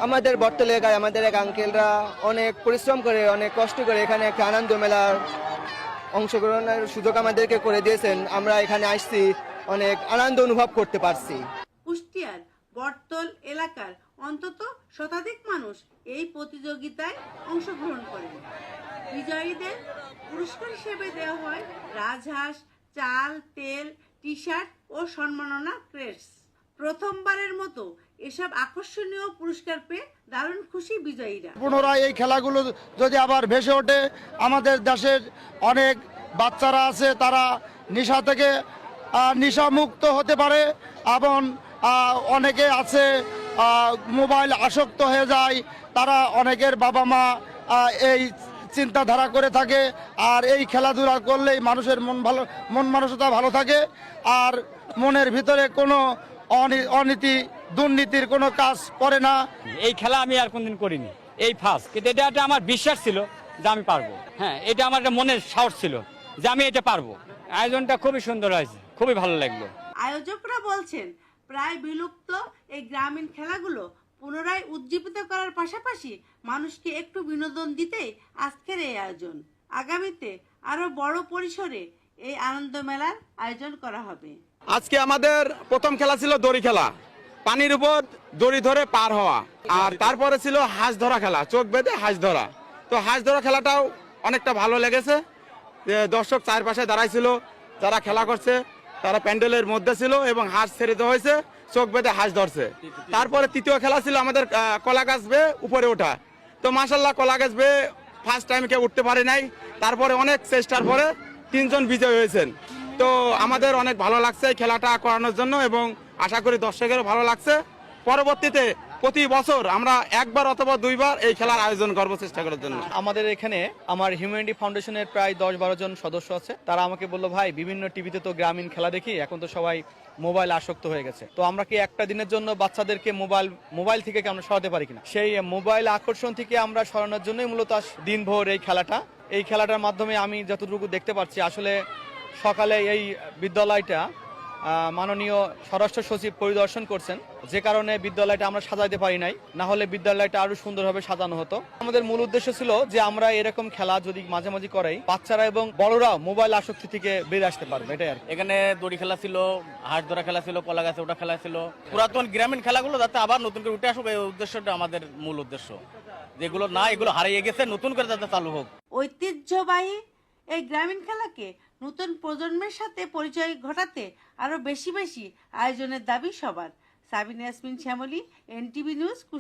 আমাদের বটতল এলাকায় আমাদের এক আঙ্কেলরা অনেক পরিশ্রম করে অনেক কষ্ট করে এখানে একটা আনন্দ মেলার অংশগ্রহণের সুযোগ আমাদেরকে করে দিয়েছেন। আমরা এখানে আসছি, অনেক আনন্দ অনুভব করতে পারছি। কুষ্টিয়ার বটতল এলাকার অন্তত শতাধিক মানুষ এই প্রতিযোগিতায় অংশগ্রহণ করেন। বিজয়ীদের পুরস্কার হিসেবে দেওয়া হয় রাজহাঁস, চাল, তেল, টি শার্ট ও সম্মাননা ক্রেস্ট। প্রথমবারের মতো এসব আকর্ষণীয় পুরস্কার পেয়ে দারুণ খুশি বিজয়ীরা। পুনরায় এই খেলাগুলো যদি আবার ভেসে ওঠে, আমাদের দেশের অনেক বাচ্চারা আছে তারা নেশা থেকে নেশামুক্ত হতে পারে এবং অনেকে আছে মোবাইল আসক্ত হয়ে যায়। তারা অনেকের বাবা মা এই চিন্তাধারা করে থাকে, আর এই খেলাধুলা করলেই মানুষের মন মানসিকতা ভালো থাকে, আর মনের ভিতরে কোনো অনীতি দুর্নীতির কোনো কাজ করে না। এই খেলা আমি আর কোনদিন করিনি, এই ফার্স্ট। কিন্তু এটা একটা আমার বিশ্বাস ছিল যে আমি পারবো। হ্যাঁ, এটা আমার একটা মনের সাহস ছিল যে আমি এটা পারবো। আয়োজনটা খুবই সুন্দর হয়েছে, খুবই ভালো লাগলো। আয়োজকরা বলছেন প্রায় বিলুপ্ত এই গ্রামীণ খেলাগুলো পুনরায় উজ্জীবিত করার পাশাপাশি মানুষকে একটু বিনোদন দিতেই আজকের এই আয়োজন। আগামীতে আরো বড় পরিসরে এই আনন্দ মেলার আয়োজন করা হবে। আজকে আমাদের প্রথম খেলা ছিল দড়ি খেলা, পানির উপর দড়ি ধরে পার হওয়া, আর তারপরে ছিল হাঁস ধরা খেলা, চোখ বেঁধে হাঁস ধরা। তো হাঁস ধরা খেলাটাও অনেকটা ভালো লেগেছে। দর্শক চারপাশে দাঁড়াইছিল, যারা খেলা করছে তারা প্যান্ডেলের মধ্যে ছিল এবং হাঁস ছেড়ে দেওয়া হয়েছে, চোখ বেঁধে হাঁস ধরছে। তারপরে তৃতীয় খেলা ছিল আমাদের কলা গাছ বেয়ে উপরে ওঠা। তো মাশাল্লাহ কলা গাছ বেয়ে ফার্স্ট টাইম কেউ উঠতে পারে নাই, তারপরে অনেক চেষ্টার পরে 3 জন বিজয় হয়েছেন। তো আমাদের অনেক ভালো লাগছে এই খেলাটা করানোর জন্য এবং আশা করি দর্শকেরও ভালো লাগছে। পরবর্তীতে প্রতি বছর আমরা একবার অথবা 2বার এই খেলার আয়োজন করব চেষ্টা করার জন্য। আমাদের এখানে আমার হিউম্যানিটি ফাউন্ডেশনের প্রায় 10-12 জন সদস্য আছে। তারা আমাকে বললো, ভাই বিভিন্ন টিভিতে তো গ্রামীণ খেলা দেখি, এখন তো সবাই মোবাইল আসক্ত হয়ে গেছে, তো আমরা কি একটা দিনের জন্য বাচ্চাদেরকে মোবাইল থেকে কি আমরা সরাতে পারি কিনা। সেই মোবাইল আকর্ষণ থেকে আমরা সরানোর জন্যই মূলত দিনভর এই খেলাটার মাধ্যমে আমি যতটুকু দেখতে পাচ্ছি, আসলে সকালে এই বিদ্যালয়টা মাননীয় স্বরাষ্ট্র সচিব পরিদর্শন করছেন, যে কারণে বিদ্যালয়টা আমরা সাজাইতে পারি নাই, না হলে বিদ্যালয়টা আরো সুন্দরভাবে সাজানো হতো। আমাদের মূল উদ্দেশ্য ছিল যে আমরা এরকম খেলা যদি মাঝে মাঝে করাই, বাচ্চারা এবং বড়রাও মোবাইল আসক্তি থেকে বেরিয়ে আসতে পারবে, এটাই আর। এখানে দড়ি খেলা ছিল, হাঁস ধরা খেলা ছিল, কলা গাছে ওঠা খেলা ছিল। পুরাতন গ্রামীণ খেলাগুলো যাতে আবার নতুন করে উঠে আসুক, এই উদ্দেশ্যটা আমাদের মূল উদ্দেশ্য। যেগুলো না, এগুলো হারিয়ে গেছে, নতুন করে যাতে চালু হোক। ঐতিহ্যবাহী এই গ্রামীণ খেলাকে নতুন প্রজন্মের সাথে পরিচয় ঘটাতে আরো বেশি আয়োজনের দাবি সবার। Sabina Yasmin Shyamoli, NTV news.